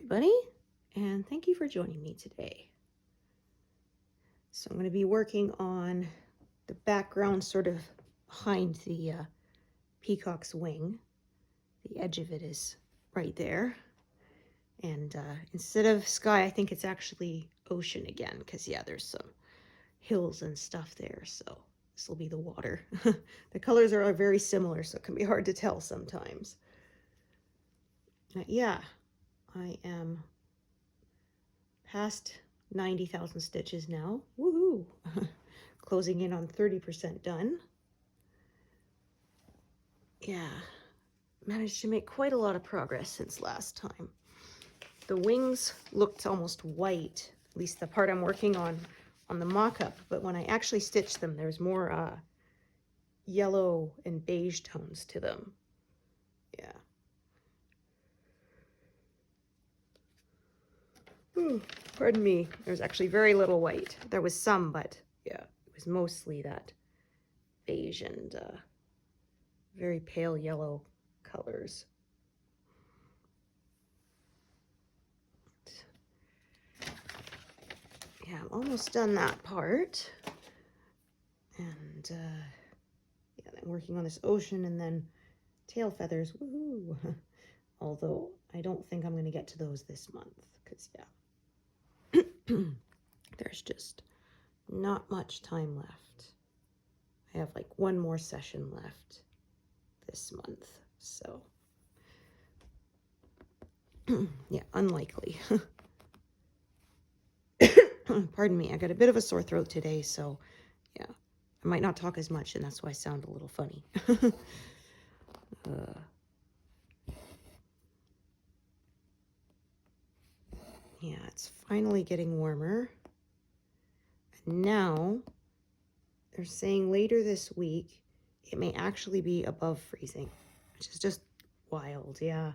everybody, and thank you for joining me today. So I'm going to be working on the background sort of behind the peacock's wing. The edge of it is right there. And instead of sky, I think it's actually ocean again, because yeah, there's some hills and stuff there, so this will be the water. The colors are very similar, so it can be hard to tell sometimes. Yeah, I am past 90,000 stitches now. Woohoo! Closing in on 30% done. Yeah, managed to make quite a lot of progress since last time. The wings looked almost white, at least the part I'm working on the mock-up, but when I actually stitched them, there's more yellow and beige tones to them. Yeah. Ooh, pardon me. There's actually very little white. There was some, but yeah, it was mostly that beige and very pale yellow colors. Yeah, I'm almost done that part. And yeah, I'm working on this ocean and then tail feathers. Woohoo! Although I don't think I'm going to get to those this month, because yeah. There's just not much time left. I have like one more session left this month, so yeah, unlikely. Pardon me, I got a bit of a sore throat today, so yeah, I might not talk as much, and that's why I sound a little funny. Yeah, it's finally getting warmer. And now, they're saying later this week, it may actually be above freezing, which is just wild, yeah.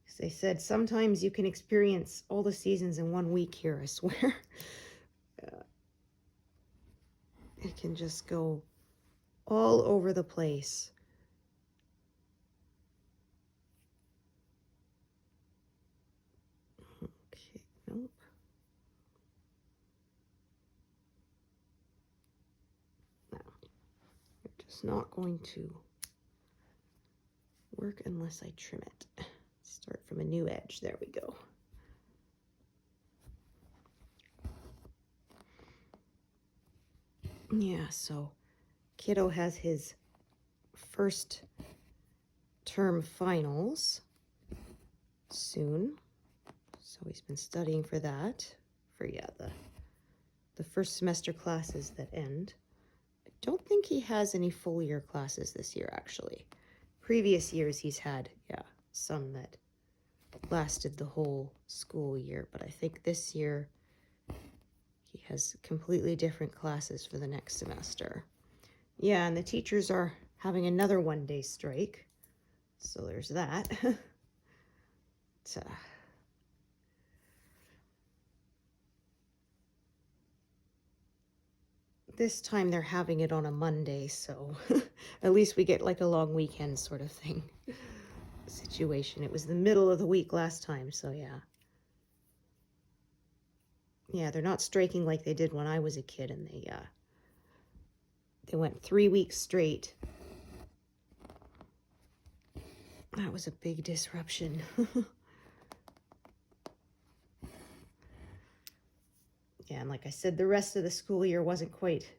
Because they said sometimes you can experience all the seasons in 1 week here, I swear. It can just go all over the place. Okay, nope. No, we're just not going to work unless I trim it. Start from a new edge. There we go. Yeah, so kiddo has his first term finals soon. So he's been studying for that. For yeah, the first semester classes that end. I don't think he has any full year classes this year, actually. Previous years he's had, yeah, some that lasted the whole school year, but I think this year he has completely different classes for the next semester. Yeah, and the teachers are having another one-day strike, so there's that. This time they're having it on a Monday, so at least we get like a long weekend sort of thing situation. It was the middle of the week last time, so yeah. Yeah, they're not striking like they did when I was a kid, and they went 3 weeks straight. That was a big disruption. Yeah, and like I said, the rest of the school year wasn't quite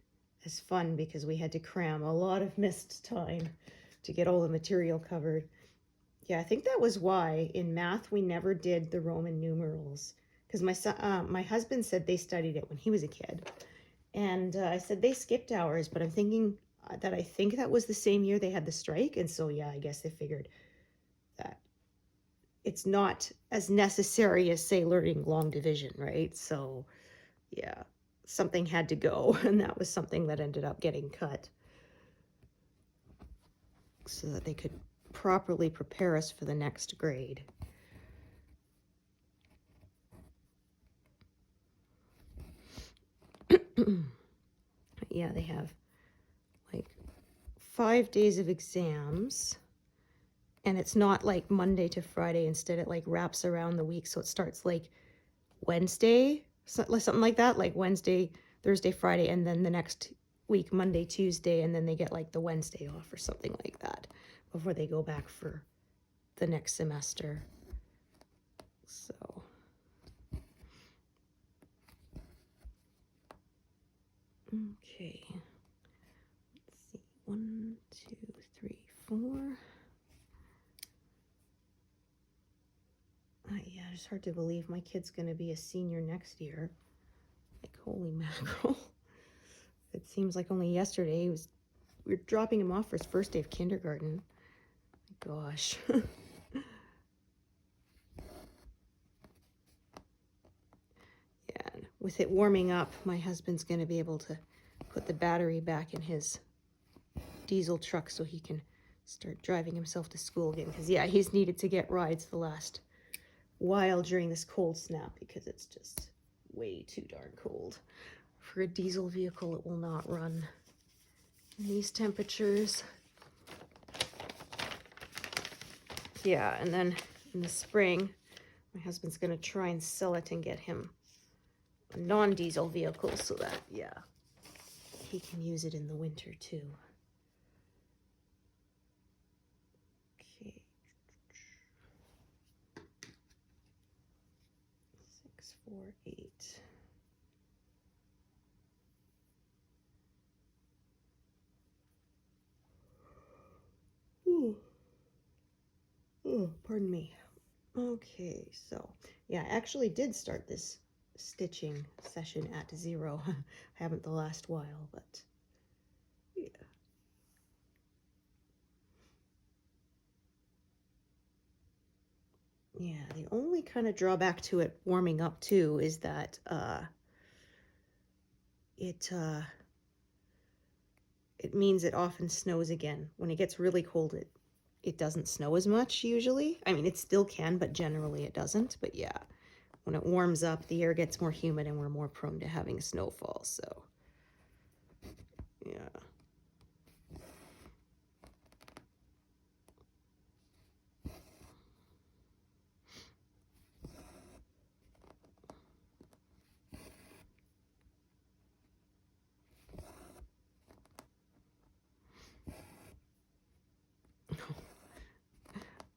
as fun because we had to cram a lot of missed time to get all the material covered. Yeah, I think that was why in math we never did the Roman numerals, because my husband said they studied it when he was a kid, and I said they skipped hours, but I'm thinking that I think that was the same year they had the strike, and so yeah, I guess they figured that it's not as necessary as, say, learning long division, right? So yeah, something had to go, and that was something that ended up getting cut so that they could properly prepare us for the next grade. Yeah, they have like 5 days of exams, and it's not like Monday to Friday. Instead, it like wraps around the week. So it starts like Wednesday, something like that, like Wednesday, Thursday, Friday, and then the next week, Monday, Tuesday, and then they get like the Wednesday off or something like that before they go back for the next semester. So okay, let's see, 1, 2, 3, 4. Yeah, it's hard to believe my kid's gonna be a senior next year. Like, holy mackerel. It seems like only yesterday we were dropping him off for his first day of kindergarten. Gosh. Yeah, with it warming up, my husband's going to be able to put the battery back in his diesel truck so he can start driving himself to school again. Because, yeah, he's needed to get rides the last while during this cold snap because it's just way too darn cold. For a diesel vehicle, it will not run in these temperatures. Yeah, and then in the spring, my husband's going to try and sell it and get him a non-diesel vehicle so that, yeah, he can use it in the winter too. Okay. 6, 4, 8. Ooh. Oh, pardon me. Okay, so yeah, I actually did start this stitching session at 0. I haven't the last while, but yeah. Yeah, the only kind of drawback to it warming up too is that it means it often snows again. When it gets really cold, it doesn't snow as much usually. I mean, it still can, but generally it doesn't. But yeah, when it warms up, the air gets more humid and we're more prone to having snowfall. So yeah.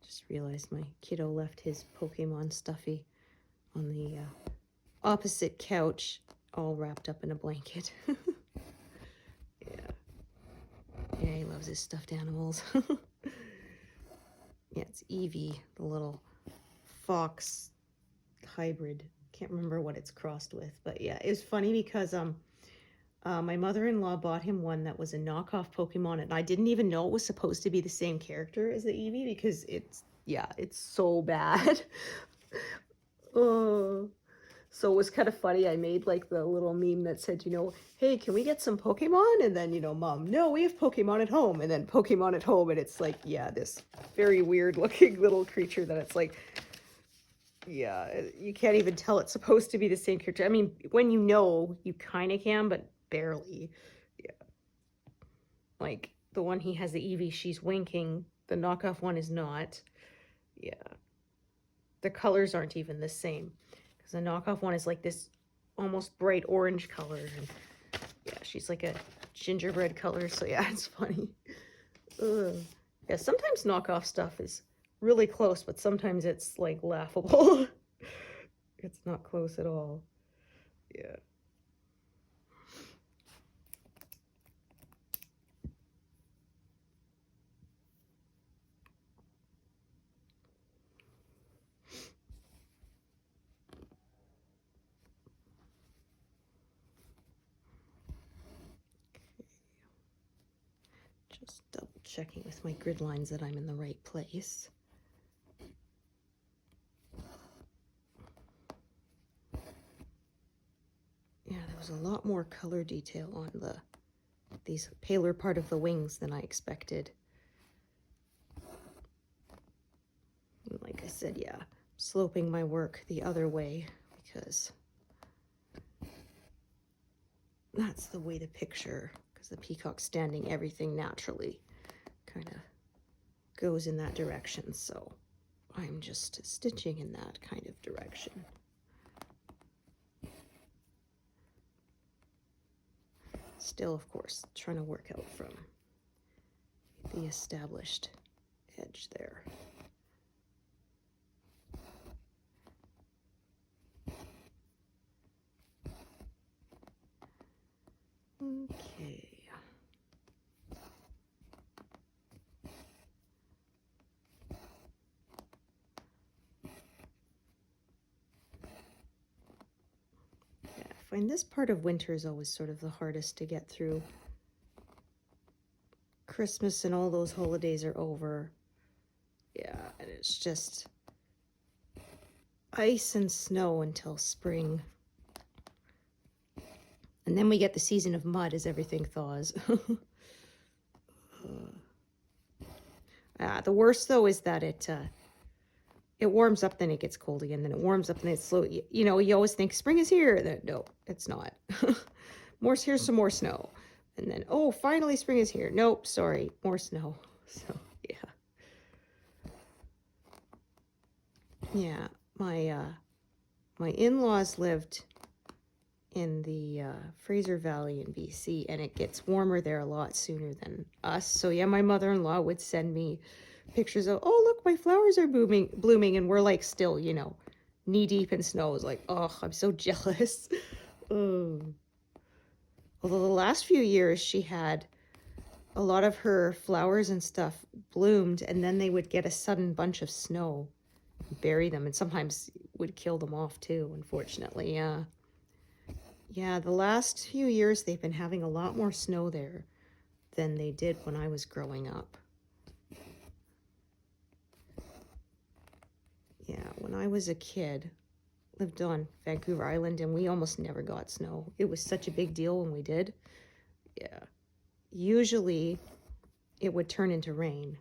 Just realized my kiddo left his Pokemon stuffy on the opposite couch, all wrapped up in a blanket. Yeah. Yeah, he loves his stuffed animals. Yeah, it's Eevee, the little fox hybrid. Can't remember what it's crossed with, but yeah, it was funny because my mother-in-law bought him one that was a knockoff Pokemon, and I didn't even know it was supposed to be the same character as the Eevee because it's so bad. Oh. So it was kind of funny. I made like the little meme that said, hey, can we get some Pokemon? And then, Mom, no, we have Pokemon at home. And then Pokemon at home. And it's like, yeah, this very weird looking little creature that it's like, yeah, you can't even tell it's supposed to be the same character. I mean, when you kind of can, but barely. Yeah. Like the one he has, the Eevee, she's winking. The knockoff one is not. Yeah. The colors aren't even the same. Because the knockoff one is like this almost bright orange color. And yeah, she's like a gingerbread color. So yeah, it's funny. Ugh. Yeah, sometimes knockoff stuff is really close, but sometimes it's like laughable. It's not close at all. Yeah. Just double checking with my grid lines that I'm in the right place. Yeah, there was a lot more color detail on these paler part of the wings than I expected. And like I said, yeah, sloping my work the other way because that's the way the picture, because the peacock's standing, everything naturally kind of goes in that direction, so I'm just stitching in that kind of direction. Still, of course, trying to work out from the established edge there. Okay. Yeah, I find this part of winter is always sort of the hardest to get through. Christmas and all those holidays are over. Yeah, and it's just ice and snow until spring. And then we get the season of mud as everything thaws. The worst, though, is that it warms up, then it gets cold again, then it warms up, and it's slow. You know, you always think spring is here. Then, no, it's not. Here's some more snow. And then, oh, finally spring is here. Nope, sorry, more snow. So, yeah. Yeah, my in-laws lived in the Fraser Valley in BC, and it gets warmer there a lot sooner than us. So yeah, my mother-in-law would send me pictures of, oh, look, my flowers are blooming, and we're like still, you know, knee deep in snow. It's like, oh, I'm so jealous. Oh. Although the last few years she had a lot of her flowers and stuff bloomed, and then they would get a sudden bunch of snow, bury them, and sometimes would kill them off too, unfortunately. Yeah. Yeah, the last few years they've been having a lot more snow there than they did when I was growing up. Yeah, when I was a kid, lived on Vancouver Island, and we almost never got snow. It was such a big deal when we did. Yeah. Usually it would turn into rain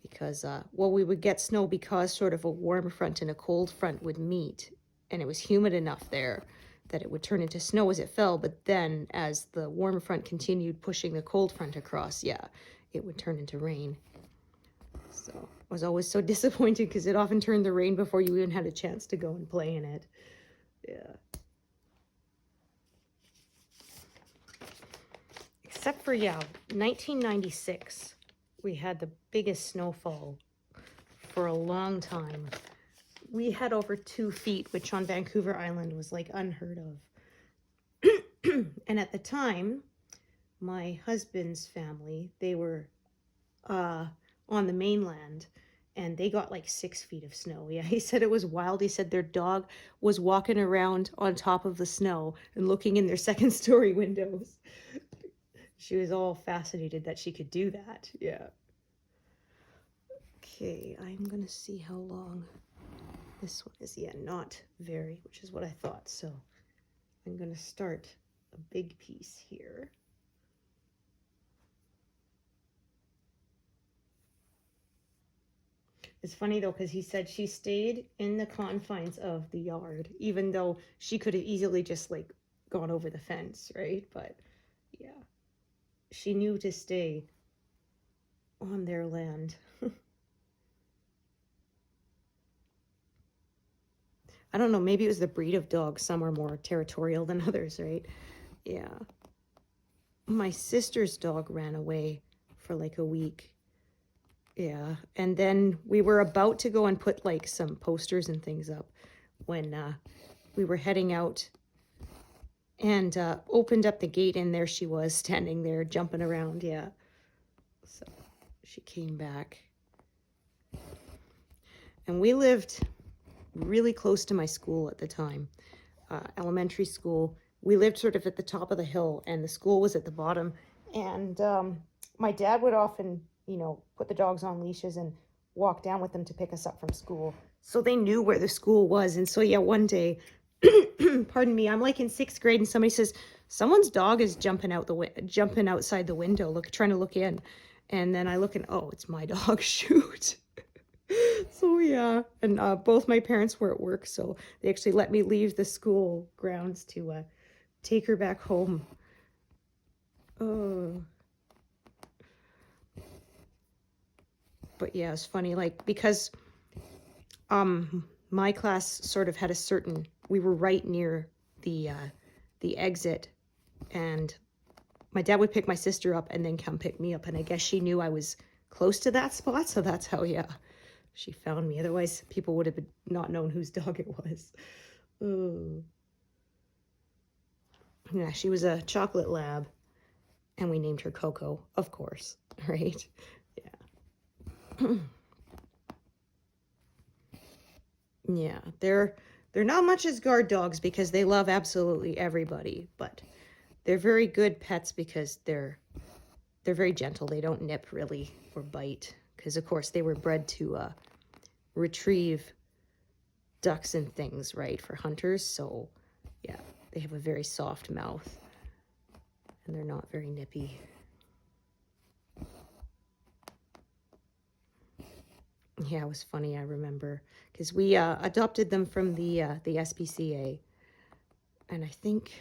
because, well, we would get snow because sort of a warm front and a cold front would meet, and it was humid enough there that it would turn into snow as it fell. But then as the warm front continued pushing the cold front across, yeah, it would turn into rain. So I was always so disappointed because it often turned the rain before you even had a chance to go and play in it. Yeah. Except for, yeah, 1996, we had the biggest snowfall for a long time. We had over 2 feet, which on Vancouver Island was like unheard of. And at the time, my husband's family, they were on the mainland, and they got like 6 feet of snow. Yeah, he said it was wild. He said their dog was walking around on top of the snow and looking in their second story windows. She was all fascinated that she could do that. Yeah. Okay, I'm gonna see how long this one is. Yeah, not very, which is what I thought. So I'm gonna start a big piece here. It's funny though, because he said she stayed in the confines of the yard, even though she could have easily just like gone over the fence, right? But yeah, she knew to stay on their land. I don't know, maybe it was the breed of dog. Some are more territorial than others, right? Yeah. My sister's dog ran away for like a week. Yeah, and then we were about to go and put like some posters and things up when we were heading out, and opened up the gate, and there she was standing there jumping around. Yeah, so she came back, and we lived really close to my school at the time, elementary school. We lived sort of at the top of the hill, and the school was at the bottom, and my dad would often, you know, put the dogs on leashes and walk down with them to pick us up from school. So they knew where the school was. And so, yeah, one day, pardon me, I'm like in 6th grade, and somebody says, someone's dog is jumping outside the window, trying to look in. And then I look, and oh, it's my dog. Shoot. So yeah, and both my parents were at work, so they actually let me leave the school grounds to take her back home. Oh. But yeah, it's funny, like, because my class sort of had a certain, we were right near the exit, and my dad would pick my sister up and then come pick me up, and I guess she knew I was close to that spot, so that's how, yeah, she found me. Otherwise, people would have not known whose dog it was. Oh. Yeah, she was a chocolate lab, and we named her Coco, of course, right? Yeah. Yeah, they're not much as guard dogs because they love absolutely everybody, but they're very good pets because they're very gentle. They don't nip really or bite because, of course, they were bred to retrieve ducks and things, right, for hunters. So, yeah, they have a very soft mouth and they're not very nippy. Yeah, it was funny, I remember, because we adopted them from the SPCA, and I think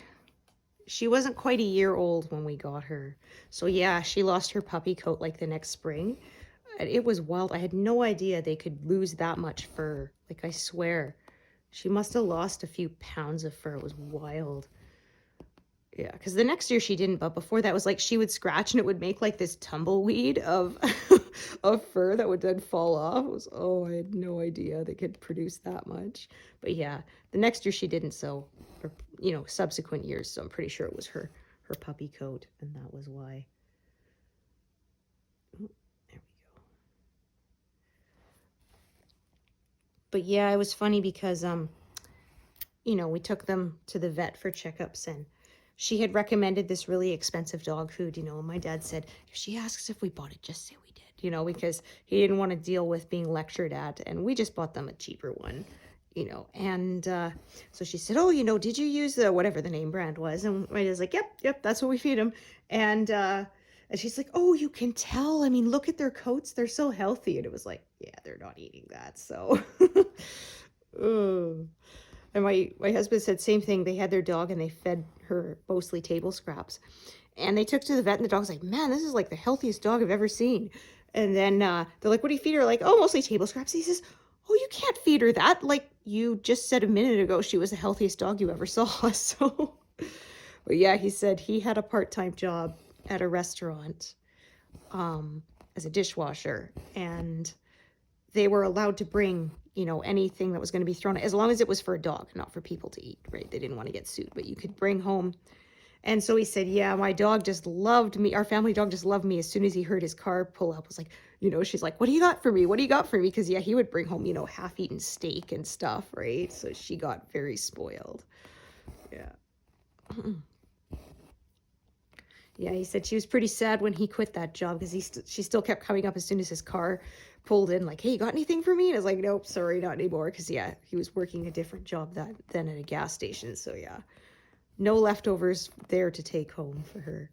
she wasn't quite a year old when we got her. So yeah, she lost her puppy coat like the next spring. And it was wild. I had no idea they could lose that much fur. Like, I swear. She must have lost a few pounds of fur. It was wild. Yeah, because the next year she didn't, but before that was like she would scratch and it would make like this tumbleweed of of fur that would then fall off. It was, oh, I had no idea they could produce that much. But yeah, the next year she didn't, so, or, you know, subsequent years, so I'm pretty sure it was her puppy coat, and that was why. Oh, there we go. But yeah, it was funny because you know, we took them to the vet for checkups, and she had recommended this really expensive dog food, you know, and my dad said, if she asks if we bought it, just say we did, you know, because he didn't want to deal with being lectured at, and we just bought them a cheaper one, you know. And so she said, oh, you know, did you use the, whatever the name brand was? And my dad's like, yep, that's what we feed them. And she's like, oh, you can tell. I mean, look at their coats. They're so healthy. And it was like, yeah, they're not eating that, so. Ugh. And my husband said same thing. They had their dog and they fed her mostly table scraps. And they took to the vet and the dog's like, man, this is like the healthiest dog I've ever seen. And then they're like, what do you feed her? Like, oh, mostly table scraps. He says, oh, you can't feed her that. Like, you just said a minute ago she was the healthiest dog you ever saw. So, but yeah, he said he had a part-time job at a restaurant as a dishwasher. And they were allowed to bring, you know, anything that was going to be thrown, as long as it was for a dog, not for people to eat, right? They didn't want to get sued, but you could bring home. And so he said, yeah, my dog just loved me. Our family dog just loved me. As soon as he heard his car pull up, was like, you know, she's like, what do you got for me? What do you got for me? Because yeah, he would bring home, you know, half-eaten steak and stuff, right? So she got very spoiled. Yeah. Yeah, he said she was pretty sad when he quit that job because she still kept coming up as soon as his car pulled in, like, hey, you got anything for me? And I was like, nope, sorry, not anymore. Because, yeah, he was working a different job than at a gas station. So, yeah, no leftovers there to take home for her.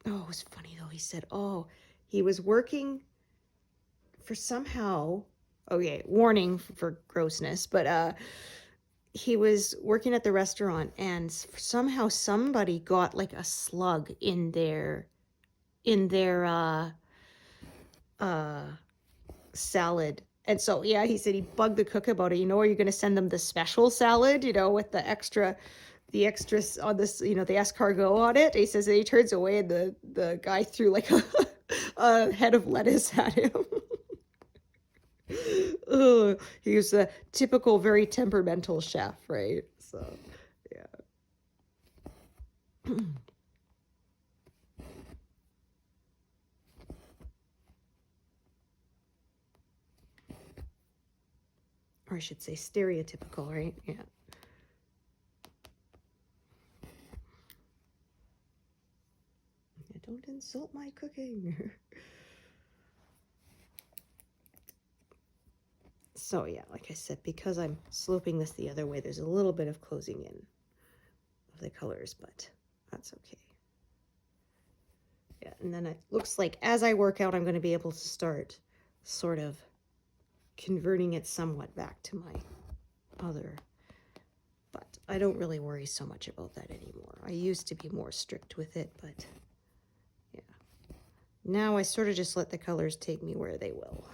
Oh, it was funny, though. He said, oh, he was working for somehow, okay, warning for grossness, but he was working at the restaurant and somehow somebody got like a slug in their salad. And so yeah, he said he bugged the cook about it. You know, are you going to send them the special salad, you know, with the extras on this, you know, the escargot on it? He says that he turns away and the guy threw like a head of lettuce at him. Ugh, he was a typical, very temperamental chef, right? So, yeah. Or I should say stereotypical, right? Yeah. Yeah, don't insult my cooking. So yeah, like I said, because I'm sloping this the other way, there's a little bit of closing in of the colors, but that's okay. Yeah, and then it looks like as I work out, I'm going to be able to start sort of converting it somewhat back to my other, but I don't really worry so much about that anymore. I used to be more strict with it, but yeah, Now I sort of just let the colors take me where they will.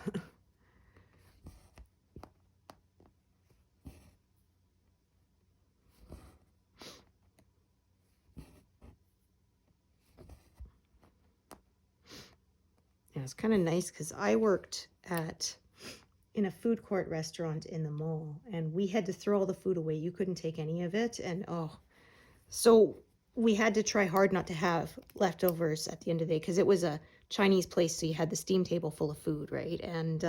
Yeah, it's kind of nice because I worked in a food court restaurant in the mall, and we had to throw all the food away. You couldn't take any of it, and so we had to try hard not to have leftovers at the end of the day because it was a Chinese place, so you had the steam table full of food, right? And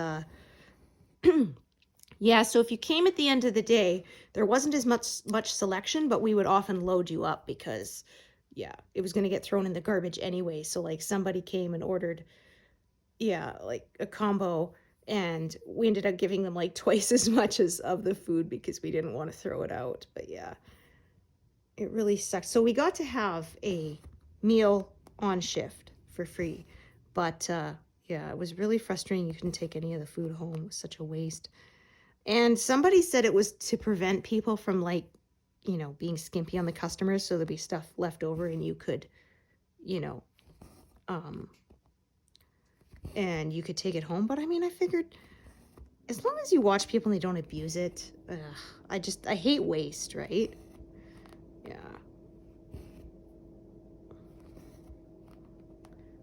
yeah, so if you came at the end of the day, there wasn't as much selection, but we would often load you up because, yeah, it was going to get thrown in the garbage anyway. So like somebody came and ordered, yeah, like a combo, and we ended up giving them like twice as much as of the food because we didn't want to throw it out. But yeah, it really sucks. So we got to have a meal on shift for free, but yeah, it was really frustrating. You couldn't take any of the food home. It was such a waste. And somebody said it was to prevent people from like, you know, being skimpy on the customers, so there'd be stuff left over and you could, you know, and you could take it home. But I mean, I figured as long as you watch people and they don't abuse it, I hate waste, right? Yeah.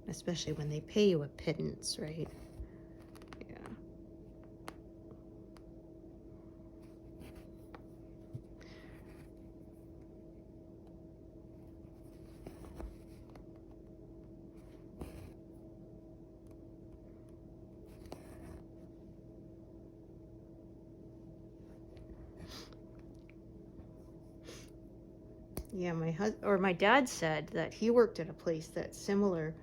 Especially when they pay you a pittance, right? Yeah. Yeah, my dad said that he worked at a place that's similar.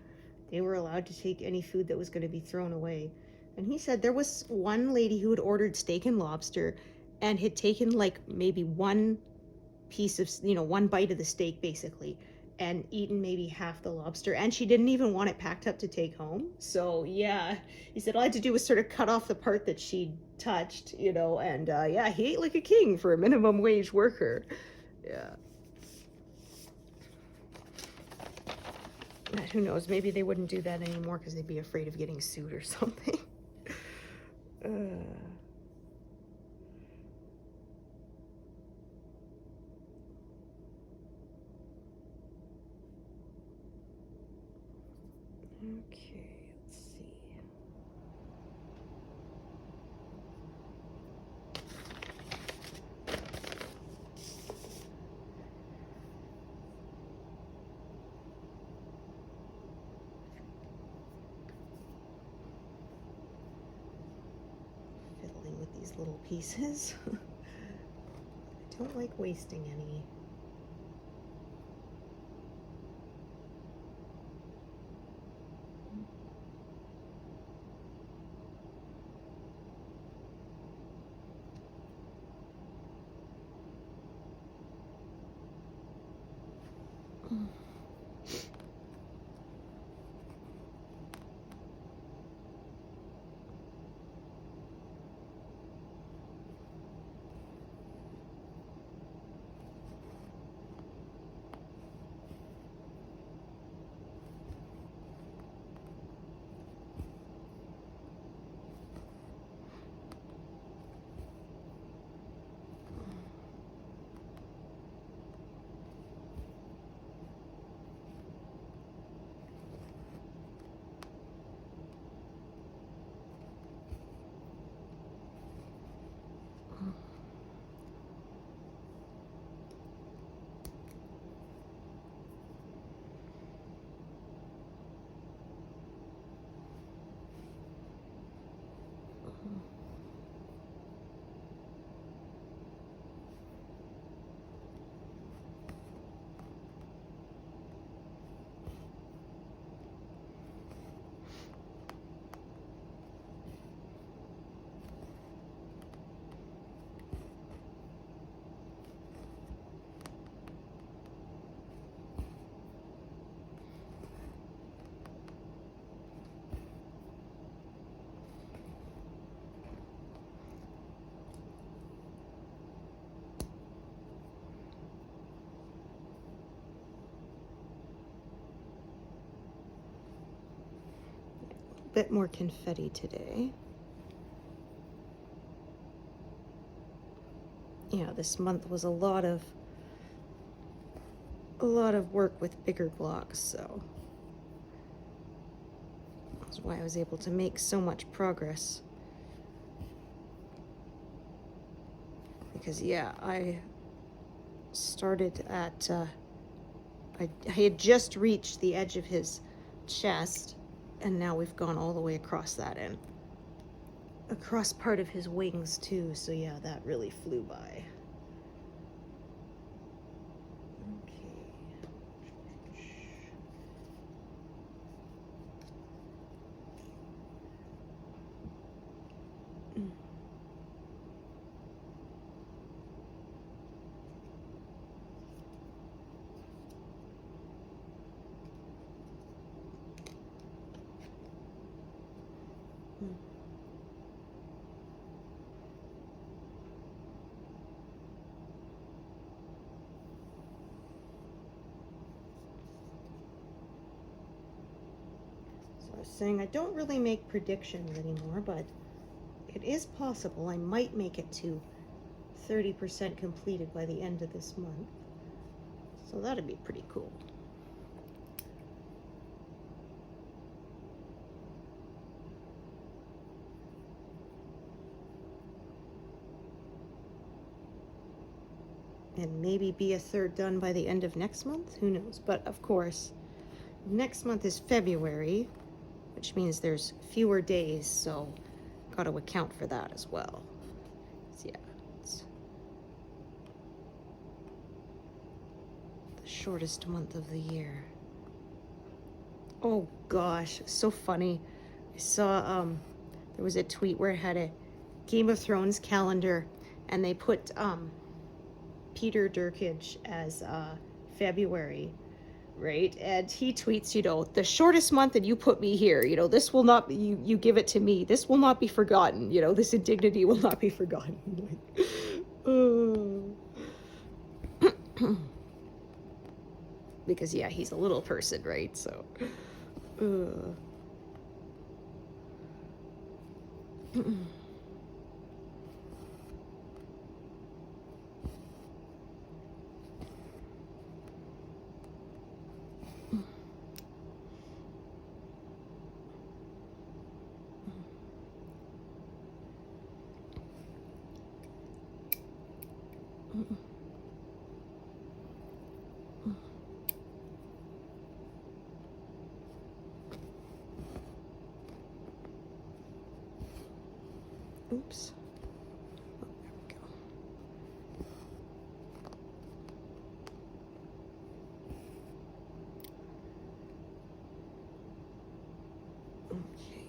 They were allowed to take any food that was going to be thrown away. And he said there was one lady who had ordered steak and lobster and had taken like maybe one piece of, you know, one bite of the steak basically, and eaten maybe half the lobster, and she didn't even want it packed up to take home. So yeah, he said all I had to do was sort of cut off the part that she touched, you know, and yeah, he ate like a king for a minimum wage worker. Yeah. Who knows? Maybe they wouldn't do that anymore because they'd be afraid of getting sued or something. uh. Okay, let's see. Fiddling with these little pieces. I don't like wasting any. bit more confetti today. Yeah, this month was a lot of work with bigger blocks, so that's why I was able to make so much progress. Because yeah, I started at I had just reached the edge of his chest, and now we've gone all the way across that and across part of his wings too, so yeah, that really flew by. I was saying I don't really make predictions anymore, but it is possible I might make it to 30% completed by the end of this month. So that'd be pretty cool. And maybe be a third done by the end of next month, who knows? But of course, next month is February, which means there's fewer days, so got to account for that as well. So yeah, it's the shortest month of the year. Oh gosh, so funny. I saw there was a tweet where it had a Game of Thrones calendar, and they put Peter Durkage as February, right? And he tweets, you know, the shortest month, and you put me here. You know, this will not be, you give it to me. This will not be forgotten. You know, this indignity will not be forgotten. Because yeah, he's a little person, right? So. Oops. Oh, there we go. Okay.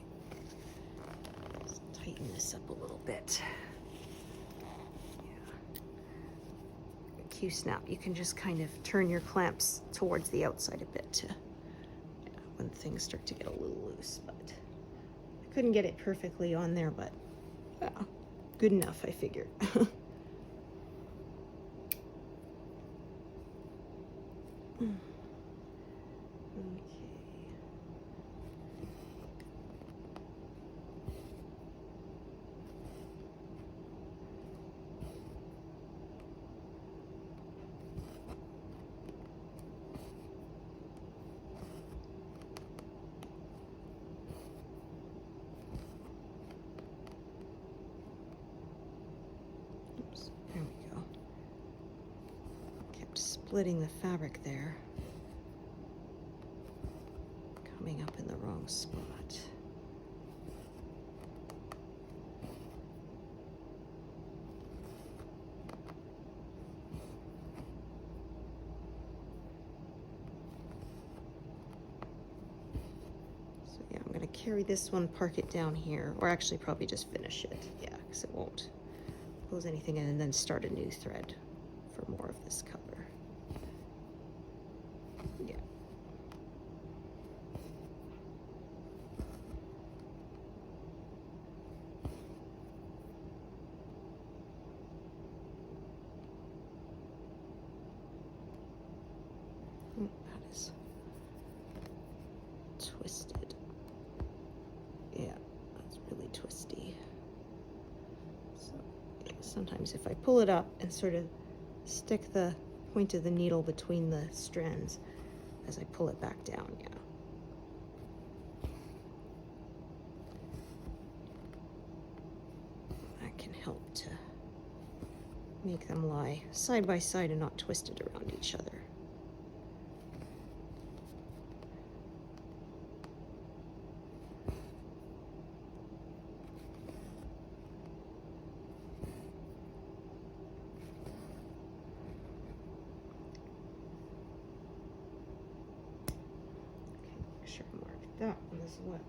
Let's tighten this up a little bit. Yeah. Q-snap, you can just kind of turn your clamps towards the outside a bit to, yeah, when things start to get a little loose, but I couldn't get it perfectly on there, but yeah, good enough, I figured. There we go. Kept splitting the fabric there. Coming up in the wrong spot. So yeah, I'm gonna carry this one, park it down here, or actually probably just finish it. Yeah, because it won't close anything in, and then start a new thread for more of this cover. Yeah. Oh, that is twisted. Sometimes if I pull it up and sort of stick the point of the needle between the strands as I pull it back down, yeah. That can help to make them lie side by side and not twisted around each other. That one as well.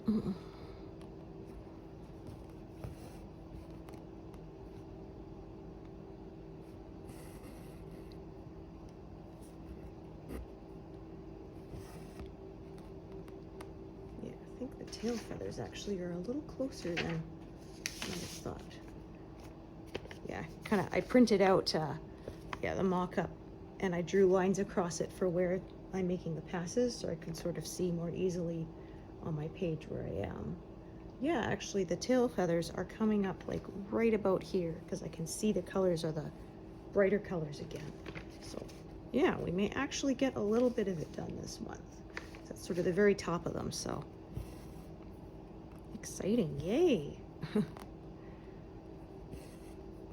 Mm-mm. Yeah, I think the tail feathers actually are a little closer than I thought. Yeah, I printed out yeah, the mock-up, and I drew lines across it for where I'm making the passes so I can sort of see more easily on my page where I am. Yeah, actually the tail feathers are coming up like right about here because I can see the colors are the brighter colors again. So yeah, we may actually get a little bit of it done this month. That's sort of the very top of them, so exciting, yay.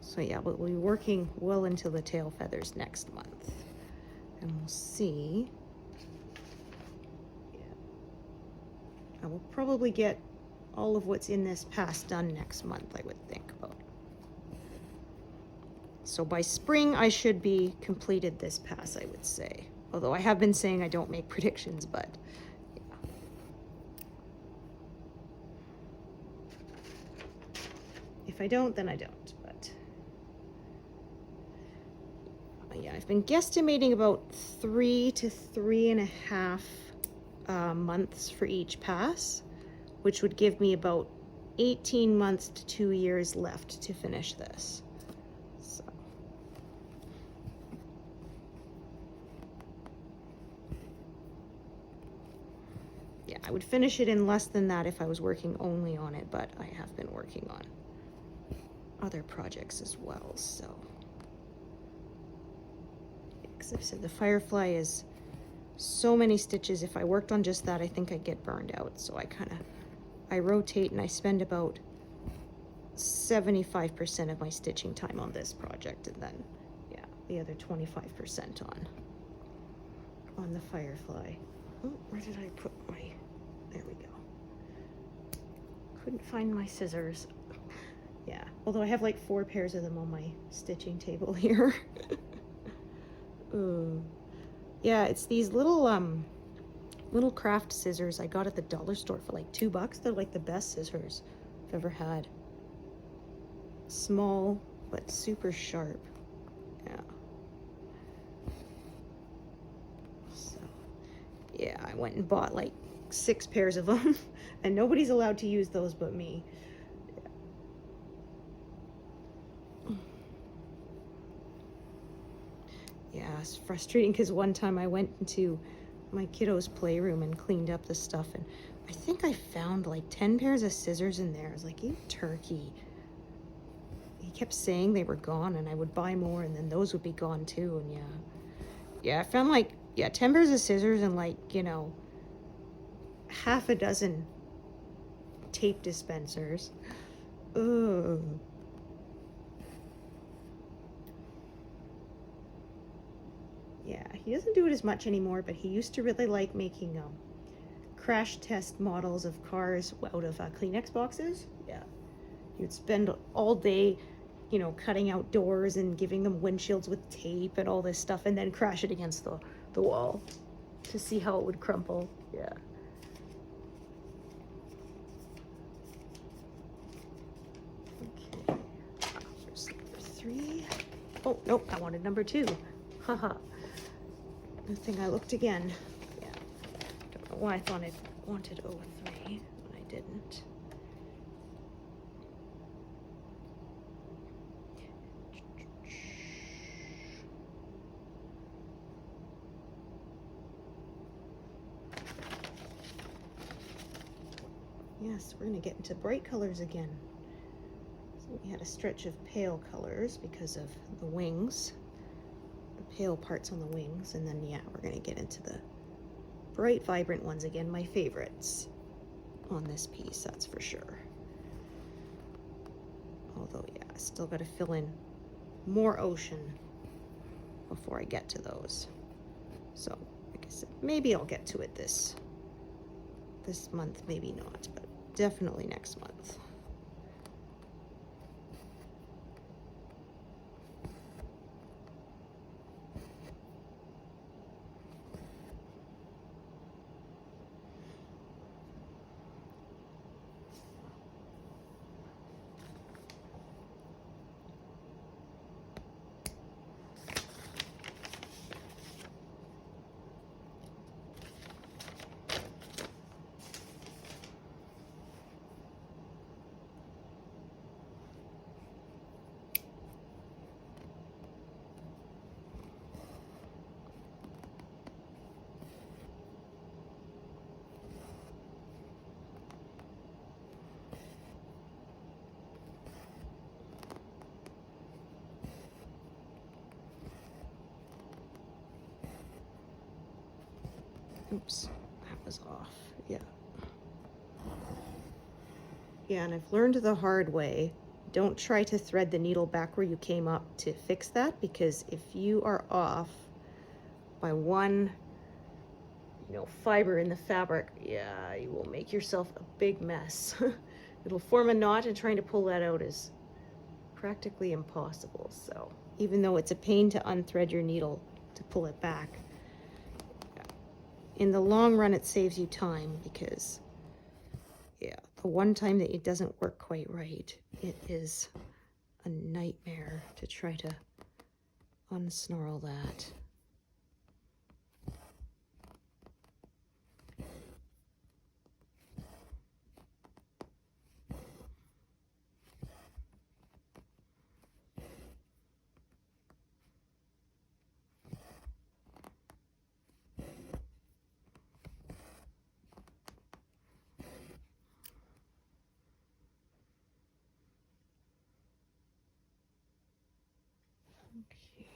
So yeah, we'll be working well into the tail feathers next month, and we'll see. Yeah. I will probably get all of what's in this pass done next month, I would think about. So by spring, I should be completed this pass, I would say. Although I have been saying I don't make predictions, but yeah. If I don't, then I don't, but yeah, I've been guesstimating about 3 to 3.5 months for each pass, which would give me about 18 months to 2 years left to finish this. So. Yeah, I would finish it in less than that if I was working only on it, but I have been working on other projects as well, so. Because I've said the firefly is so many stitches. If I worked on just that, I think I'd get burned out, so I rotate and I spend about 75% of my stitching time on this project, and then yeah, the other 25% on the firefly. Oh, where did I put my, there we go. Couldn't find my scissors. Yeah, although I have like 4 pairs of them on my stitching table here. Yeah, it's these little craft scissors I got at the dollar store for like $2. They're like the best scissors I've ever had. Small, but super sharp. Yeah. So, yeah, I went and bought like 6 pairs of them, and nobody's allowed to use those but me. Yeah, it's frustrating because one time I went into my kiddo's playroom and cleaned up the stuff, and I think I found like 10 pairs of scissors in there. I was like, you turkey. He kept saying they were gone, and I would buy more, and then those would be gone too, and yeah, I found like, yeah, 10 pairs of scissors and like, you know, half a dozen tape dispensers. Ugh. Yeah, he doesn't do it as much anymore, but he used to really like making crash test models of cars out of Kleenex boxes. Yeah, he would spend all day you know, cutting out doors and giving them windshields with tape and all this stuff, and then crash it against the wall to see how it would crumple. Yeah. Okay. There's number 3. Oh, nope, I wanted number 2. Haha. Good thing I looked again. Yeah. Don't know why I thought I wanted 03 when I didn't. Yes, we're going to get into bright colors again. So we had a stretch of pale colors because of the wings, the pale parts on the wings, and then yeah, we're going to get into the bright, vibrant ones again, my favorites on this piece, that's for sure. Although, yeah, I still got to fill in more ocean before I get to those. So, like I said, maybe I'll get to it this month, maybe not, but definitely next month. Oops, that was off. Yeah. Yeah, and I've learned the hard way. Don't try to thread the needle back where you came up to fix that, because if you are off by one, you know, fiber in the fabric, yeah, you will make yourself a big mess. It'll form a knot, and trying to pull that out is practically impossible. So even though it's a pain to unthread your needle to pull it back, in the long run it saves you time, because yeah, the one time that it doesn't work quite right, it is a nightmare to try to unsnarl that. Okay.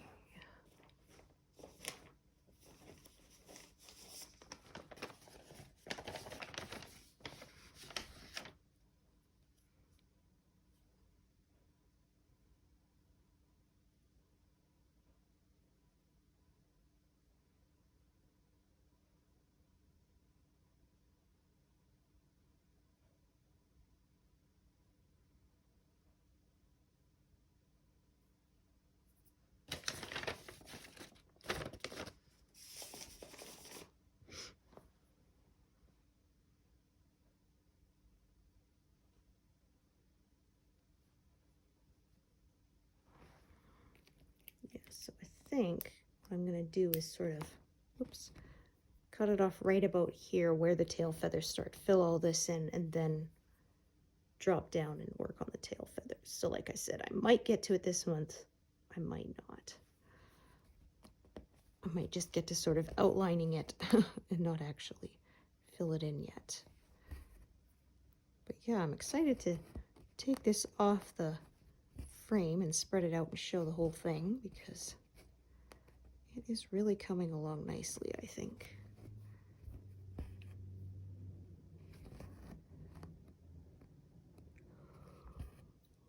Yeah, so I think what I'm going to do is sort of, oops, cut it off right about here where the tail feathers start. Fill all this in and then drop down and work on the tail feathers. So like I said, I might get to it this month. I might not. I might just get to sort of outlining it and not actually fill it in yet. But yeah, I'm excited to take this off the frame and spread it out and show the whole thing, because it is really coming along nicely, I think.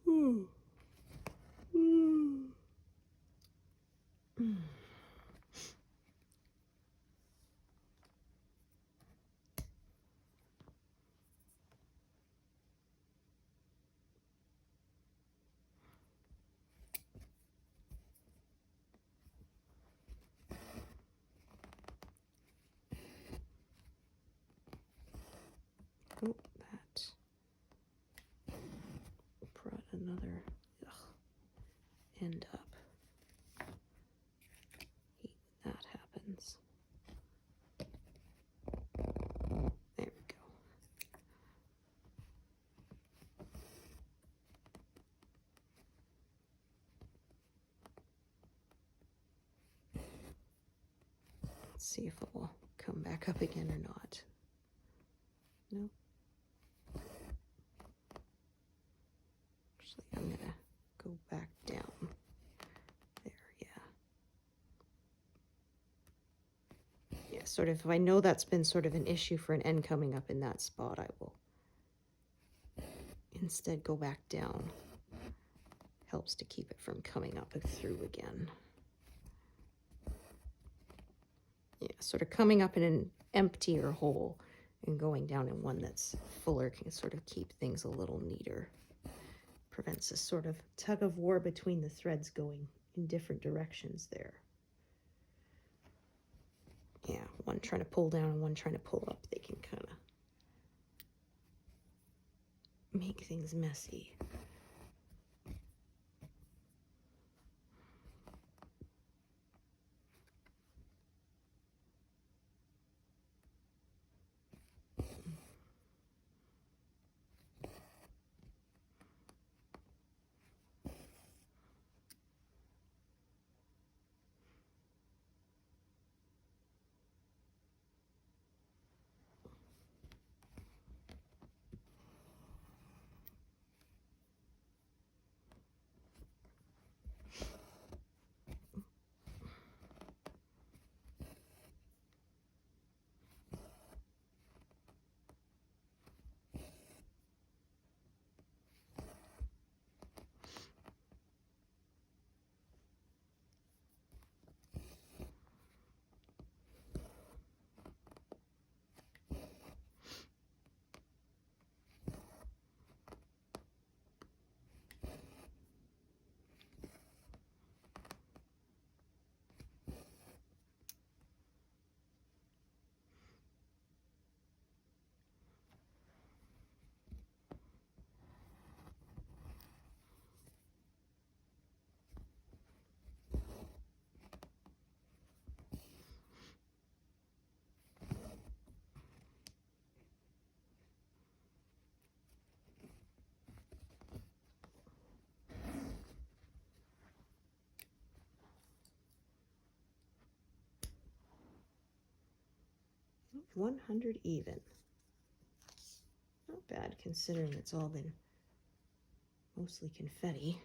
Mm. Mm. Mm. Oh, that brought another end up. Hate when that happens. There we go. Let's see if it will come back up again or not. No. Actually, I'm gonna go back down. There, yeah. Yeah, sort of, if I know that's been sort of an issue for an end coming up in that spot, I will instead go back down. Helps to keep it from coming up and through again. Yeah, sort of coming up in an emptier hole and going down in one that's fuller can sort of keep things a little neater. Prevents a sort of tug of war between the threads going in different directions there. Yeah, one trying to pull down and one trying to pull up. They can kind of make things messy. Ooh, 100 even. Not bad considering it's all been mostly confetti.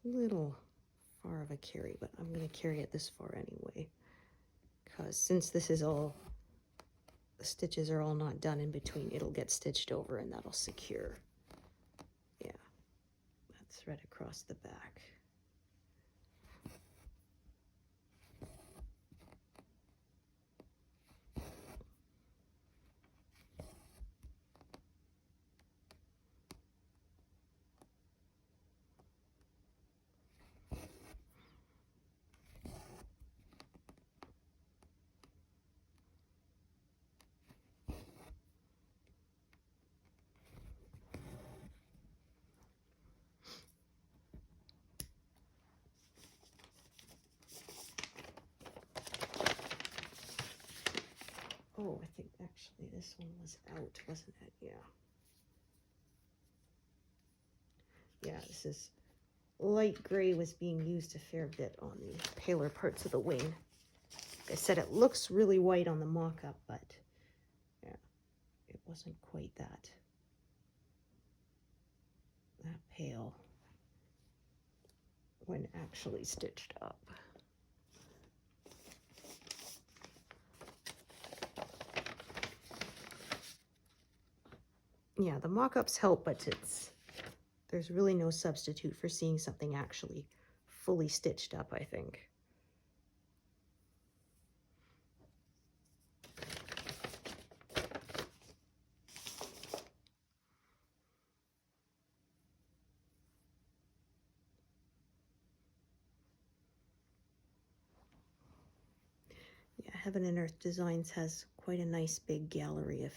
Little far of a carry, but I'm going to carry it this far anyway, because since this is all, the stitches are all not done in between, it'll get stitched over and that'll secure, yeah, that thread across the back. Oh, I think actually this one was out, wasn't it? Yeah. Yeah, this is light gray was being used a fair bit on the paler parts of the wing. Like I said, it looks really white on the mock-up, but yeah, it wasn't quite that pale when actually stitched up. Yeah, the mock-ups help, but it's There's really no substitute for seeing something actually fully stitched up, I think. Yeah, Heaven and Earth Designs has quite a nice big gallery of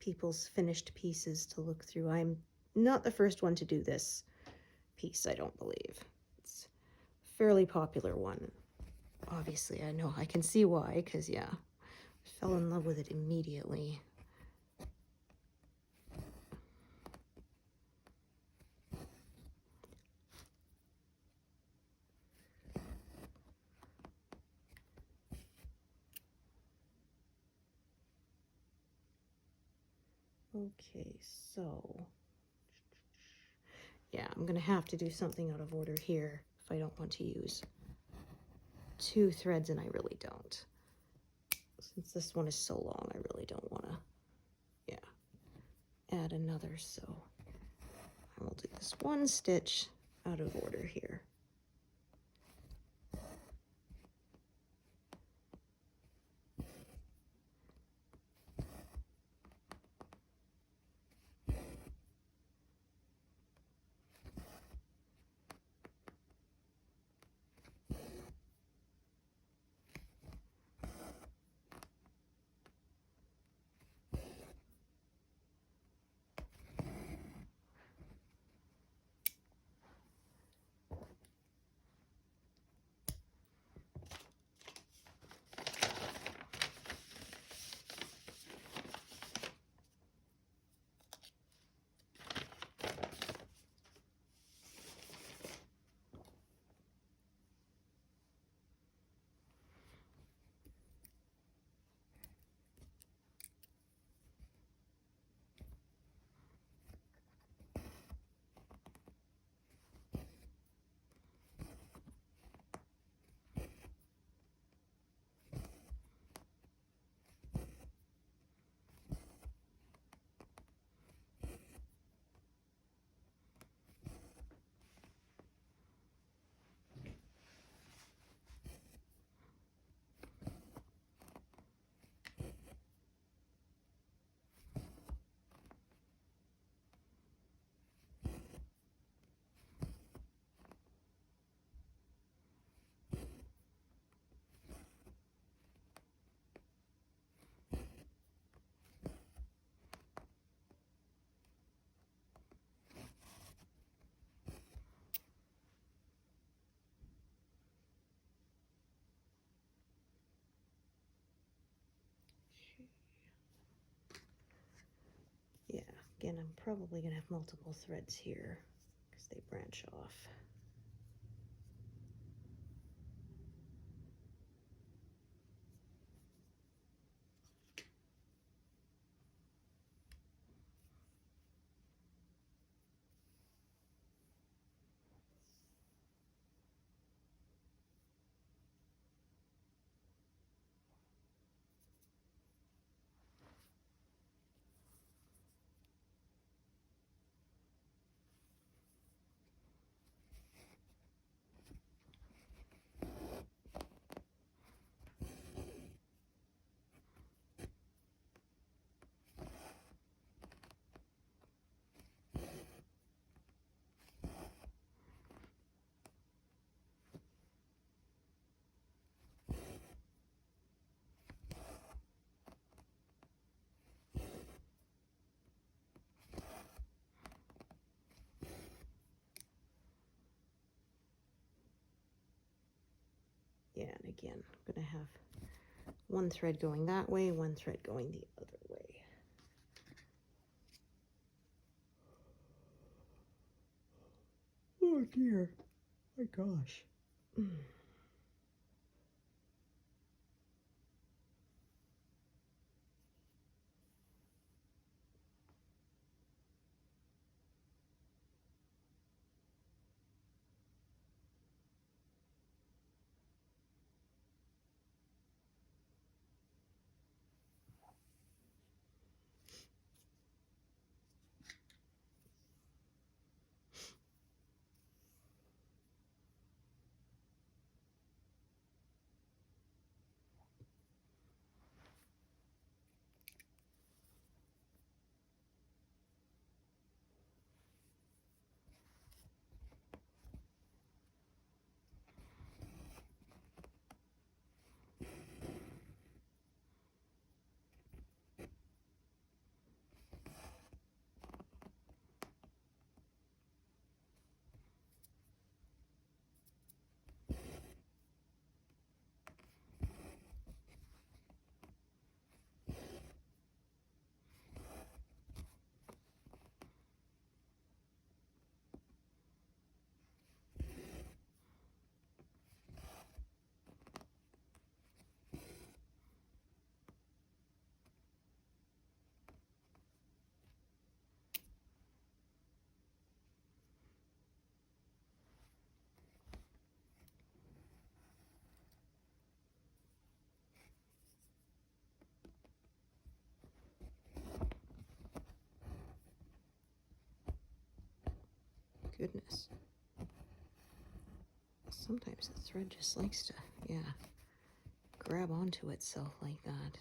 people's finished pieces to look through. I'm not the first one to do this piece, I don't believe. It's a fairly popular one. Obviously, I know, I can see why, because, yeah, I fell in love with it immediately. Okay, so yeah, I'm gonna have to do something out of order here if I don't want to use 2 threads, and I really don't. Since this one is so long, I really don't want to, yeah, add another, so I will do this one stitch out of order here. Yeah, again, I'm probably gonna have multiple threads here because they branch off. Yeah, and again, I'm gonna have one thread going that way, one thread going the other way. Oh dear, my gosh. goodness. Sometimes the thread just likes to, yeah, grab onto itself like that.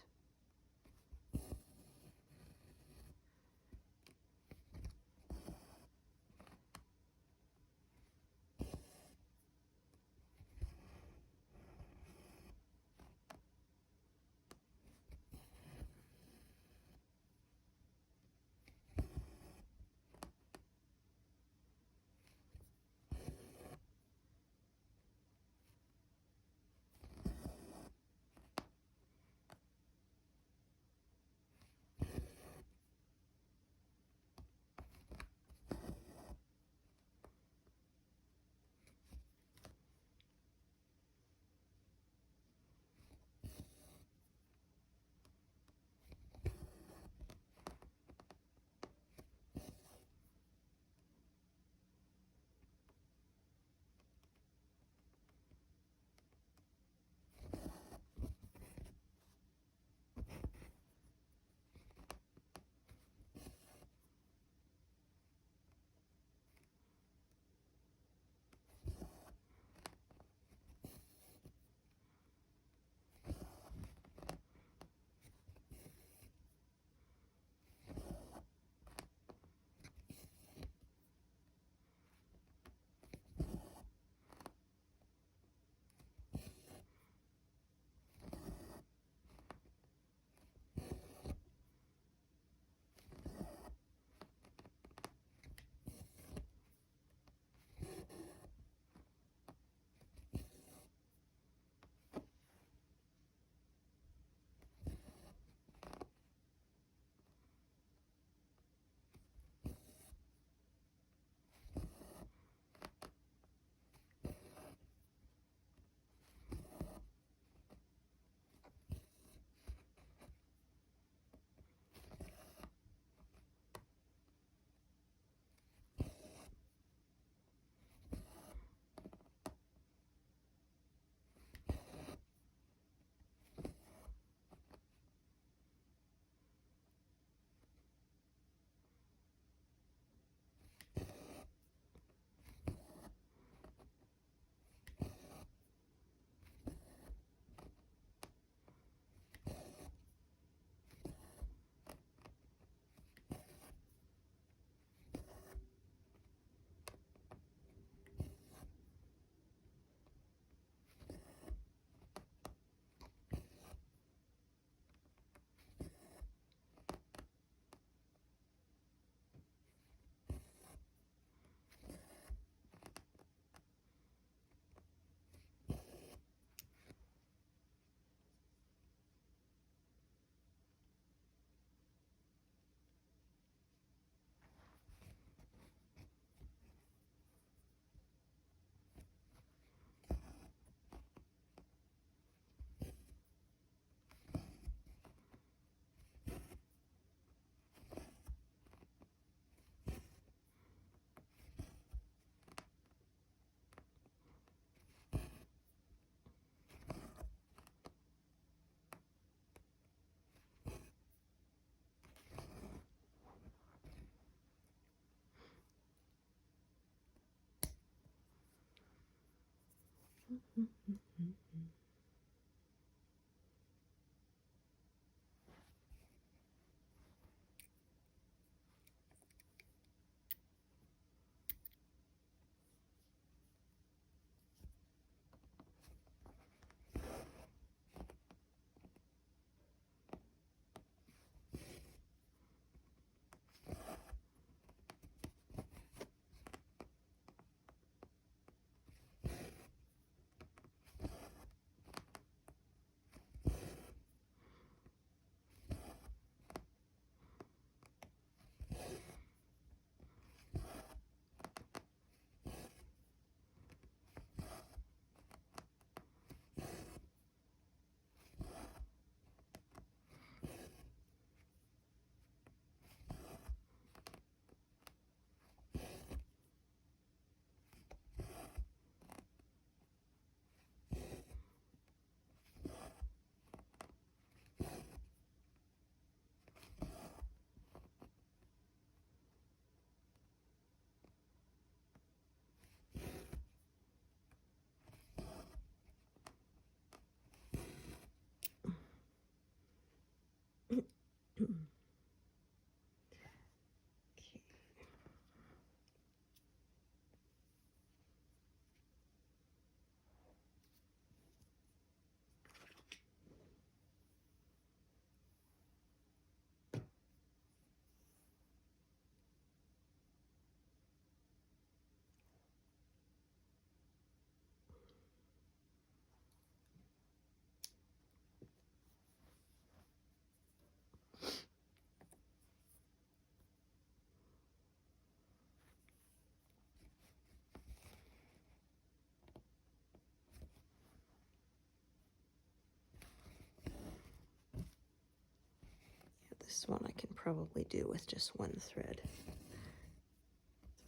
This one I can probably do with just one thread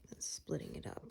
and splitting it up.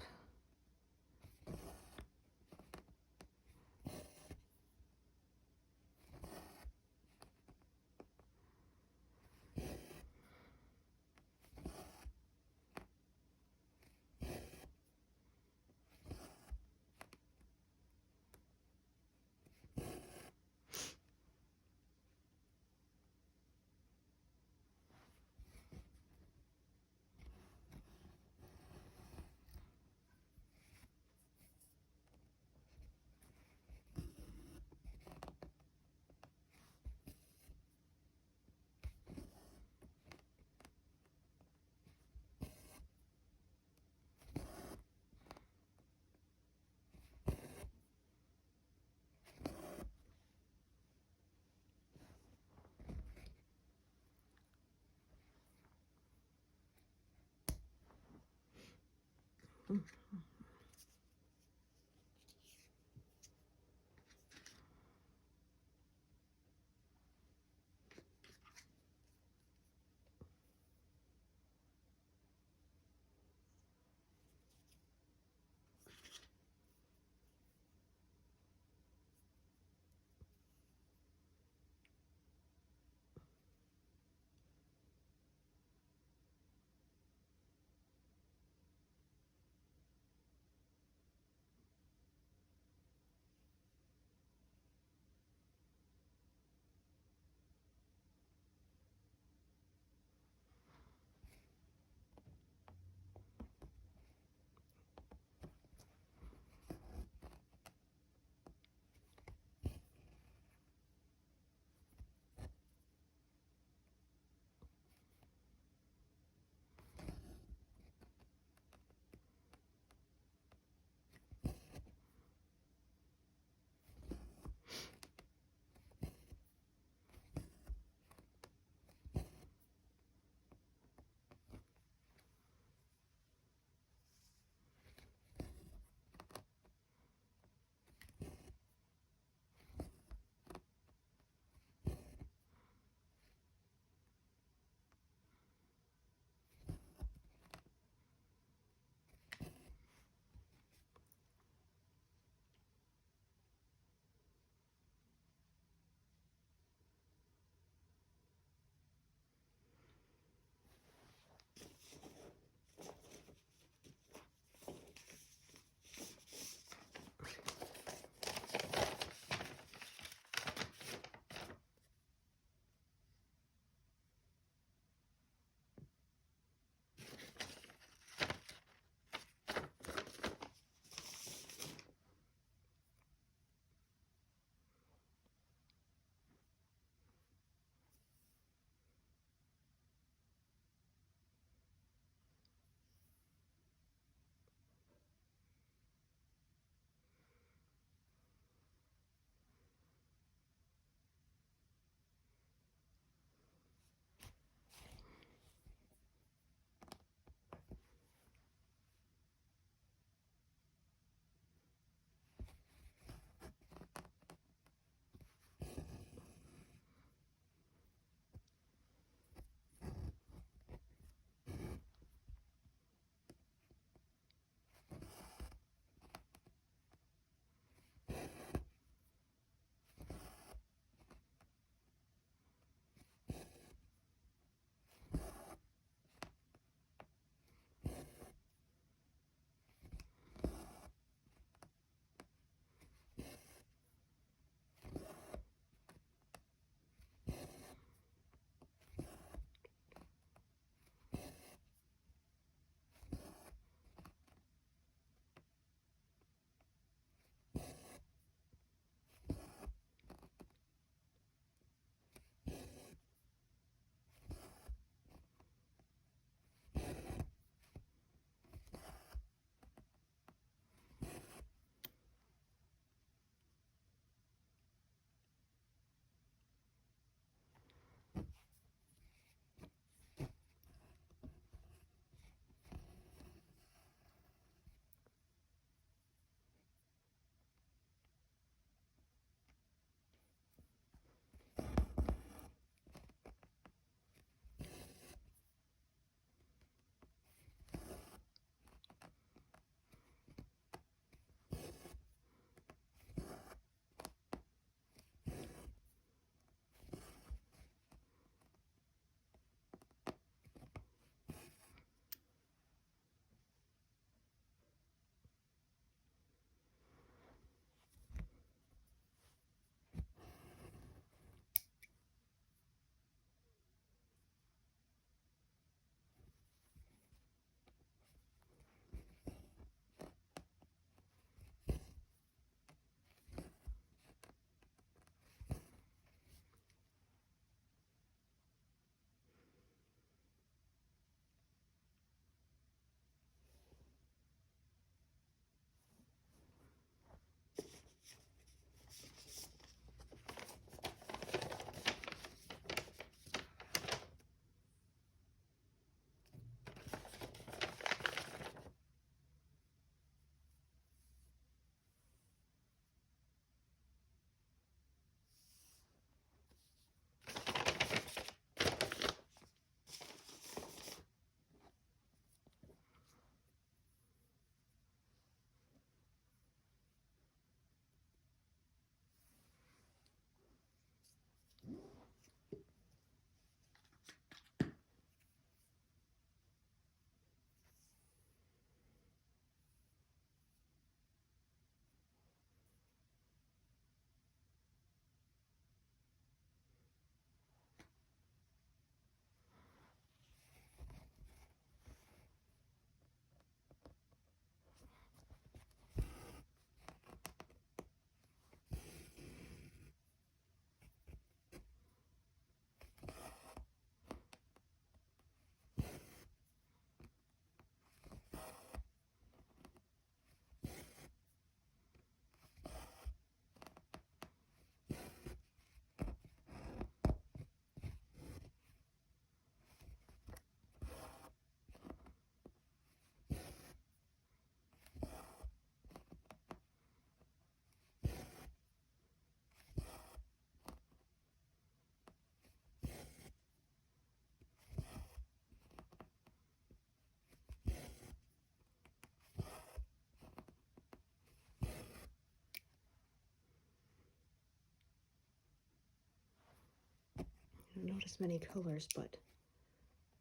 I don't notice many colors, but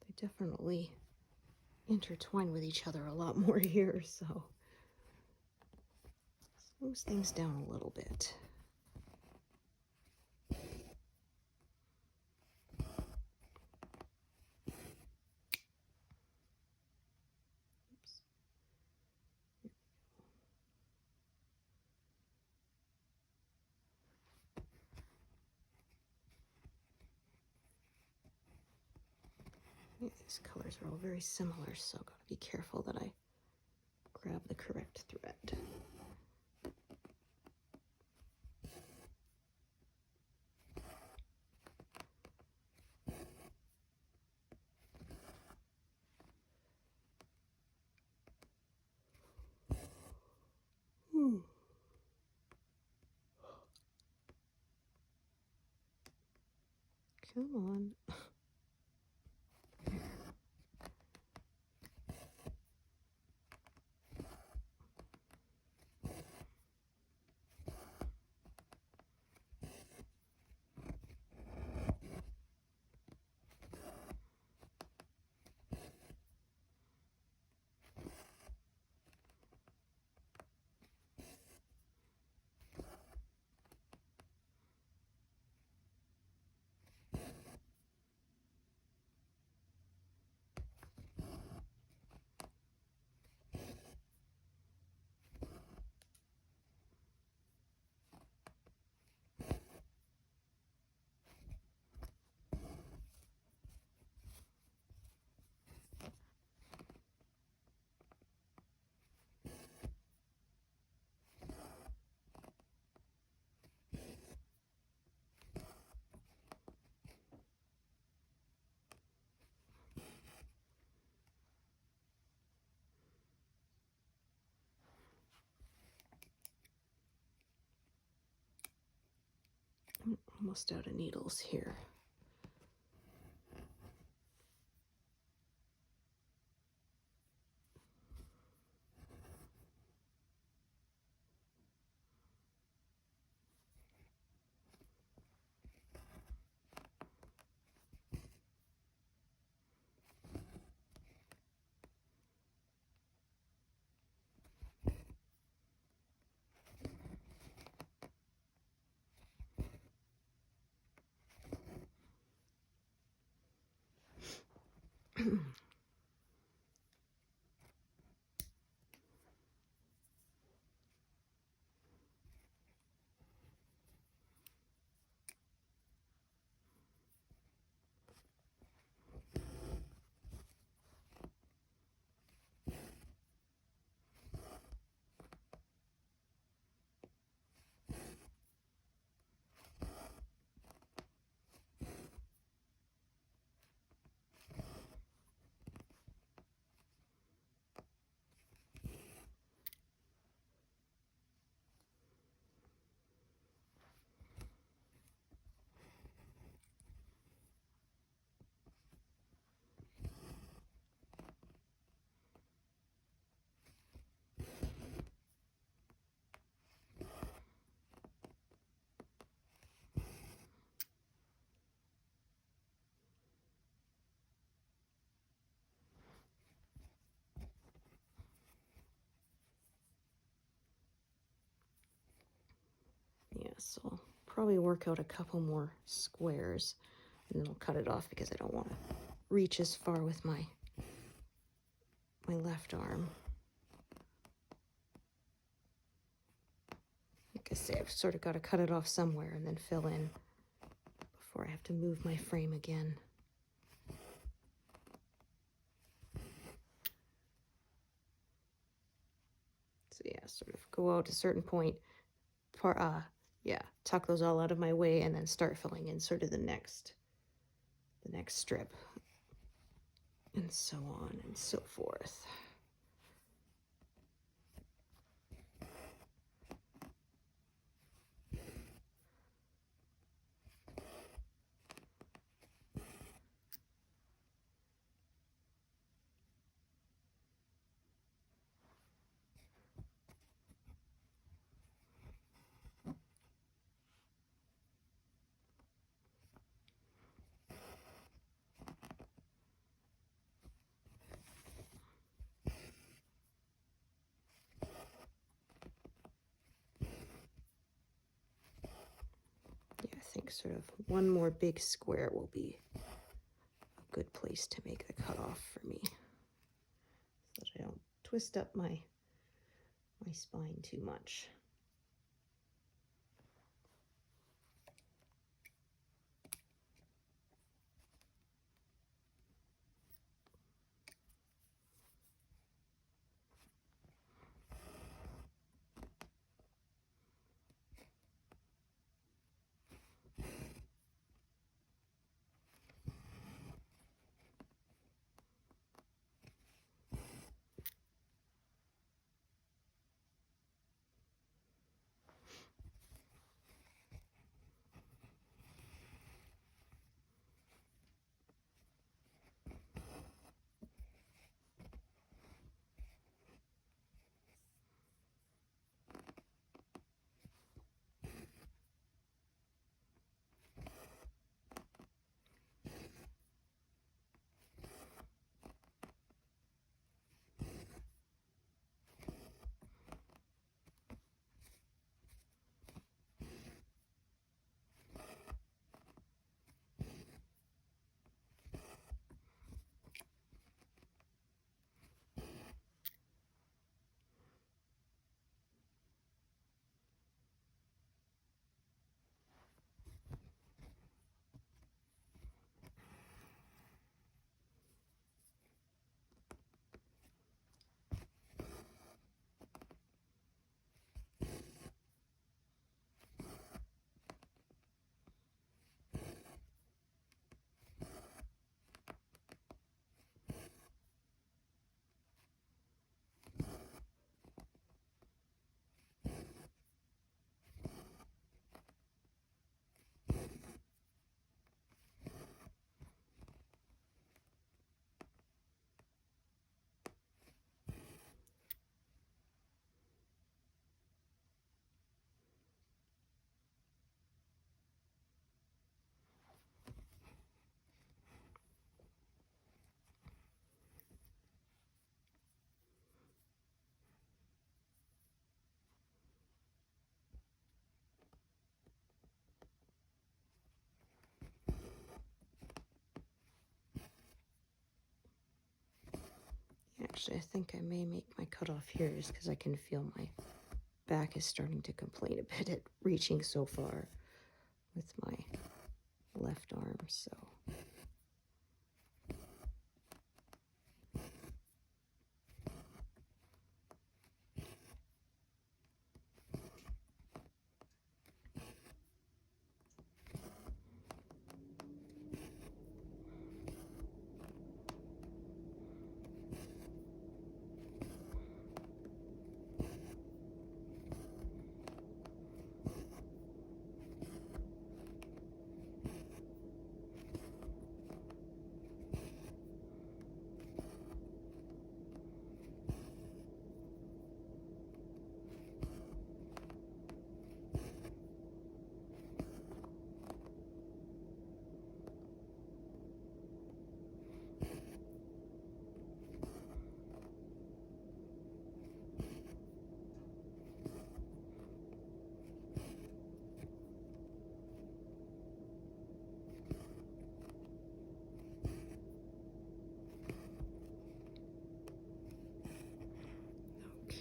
they definitely intertwine with each other a lot more here, so slows things down a little bit. These colors are all very similar, so I've got to be careful that I grab the correct thread. Come on. I'm almost out of needles here. Yeah, so I'll probably work out a couple more squares and then I'll cut it off because I don't want to reach as far with my left arm. Like I say, I've sort of got to cut it off somewhere and then fill in before I have to move my frame again. So yeah, sort of go out a certain point, tuck those all out of my way and then start filling in sort of the next strip, and so on and so forth. think sort of one more big square will be a good place to make the cutoff for me, so that I don't twist up my spine too much. Actually, I think I may make my cutoff here just because I can feel my back is starting to complain a bit at reaching so far with my left arm, so.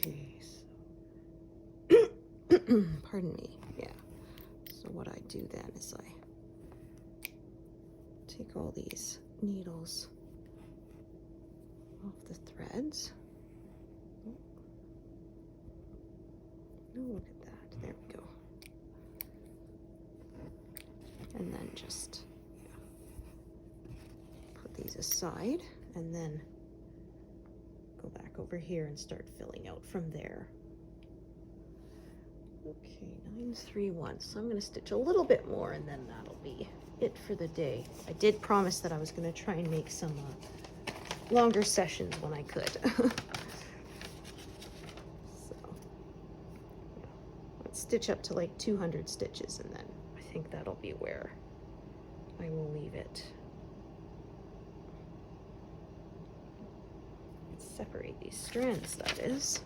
Okay, so pardon me, yeah. So what I do then is I take all these needles off the threads. Oh, look at that, there we go. And then just put these aside and then go back over here and start filling out from there. Okay, 931. So I'm going to stitch a little bit more and then that'll be it for the day. I did promise that I was going to try and make some longer sessions when I could. So, yeah. Let's stitch up to like 200 stitches and then I think that'll be where I will leave it. Separate these strands, that is.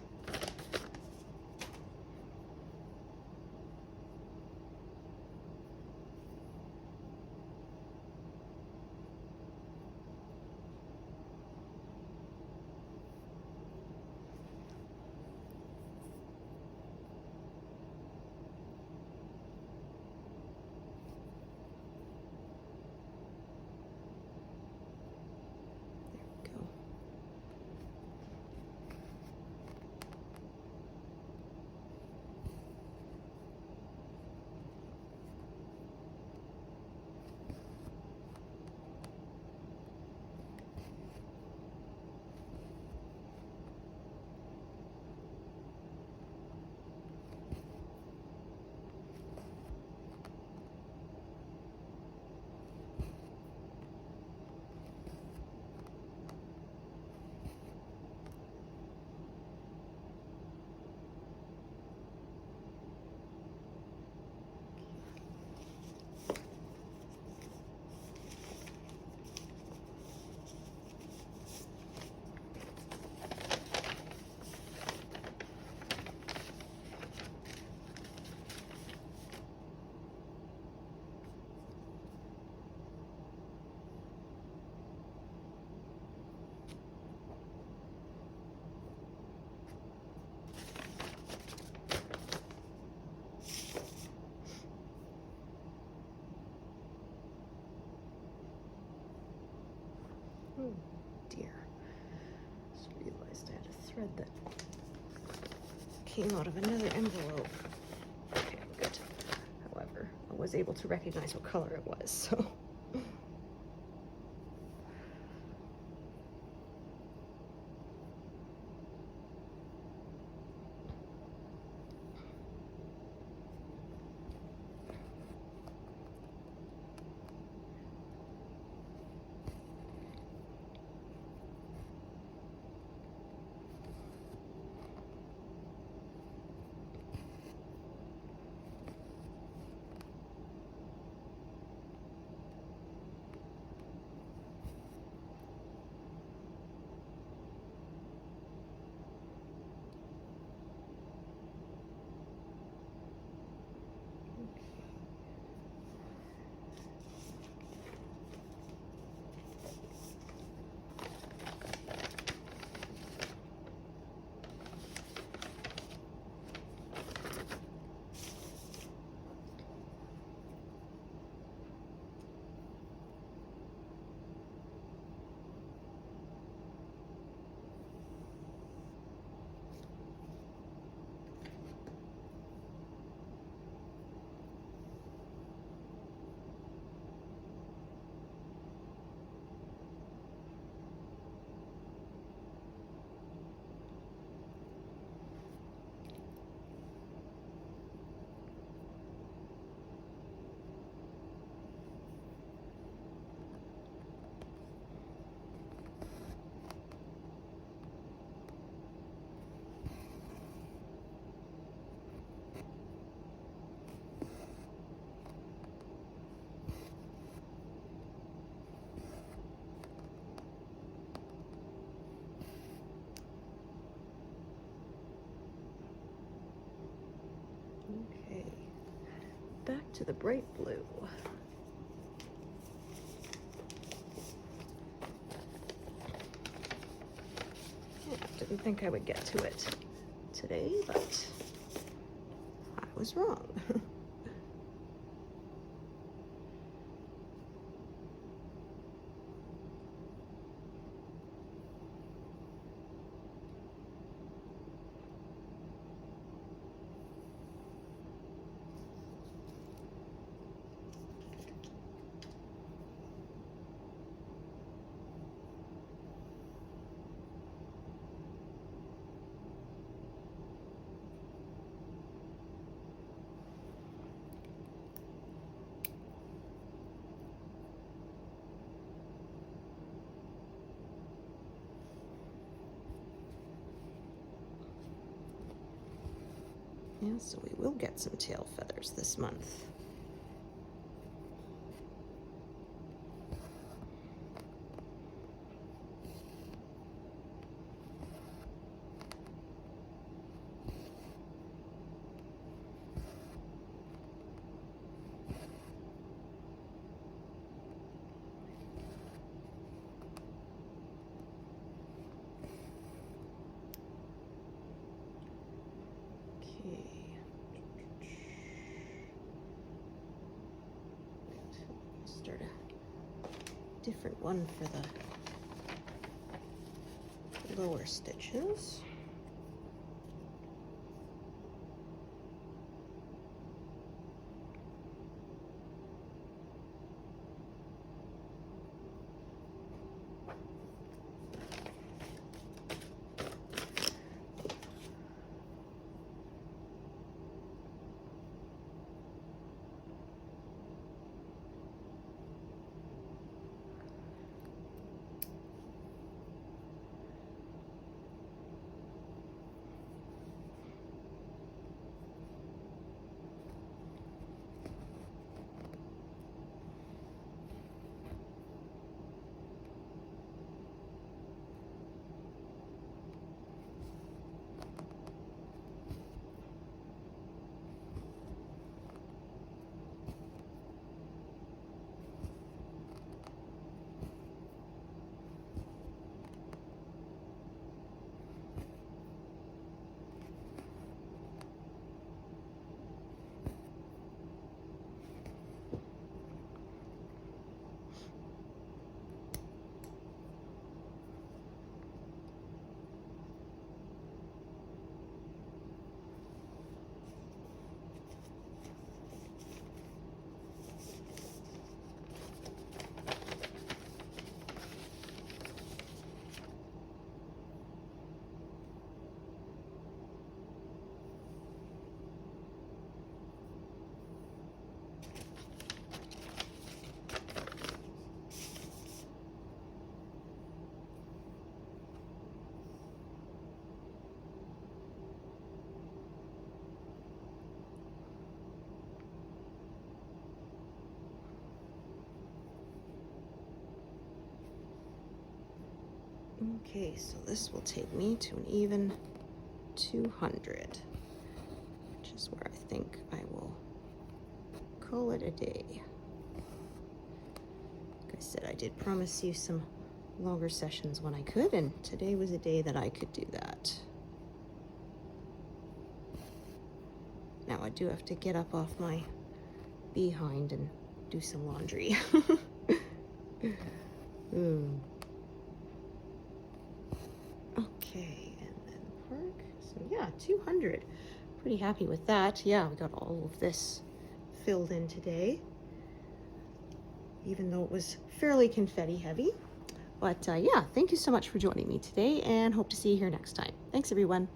Oh dear. Just realized I had a thread that came out of another envelope. Okay, good. However, I was able to recognize what color it was, so. Okay, back to the bright blue. Yeah, didn't think I would get to it today, but I was wrong. Yeah, so we will get some tail feathers this month. Start a different one for the lower stitches. Okay, so this will take me to an even 200, which is where I think I will call it a day. Like I said, I did promise you some longer sessions when I could, and today was a day that I could do that. Now I do have to get up off my behind and do some laundry. Okay, and then park. So yeah, 200. Pretty happy with that. Yeah, we got all of this filled in today, even though it was fairly confetti heavy. But yeah, thank you so much for joining me today, and hope to see you here next time. Thanks, everyone.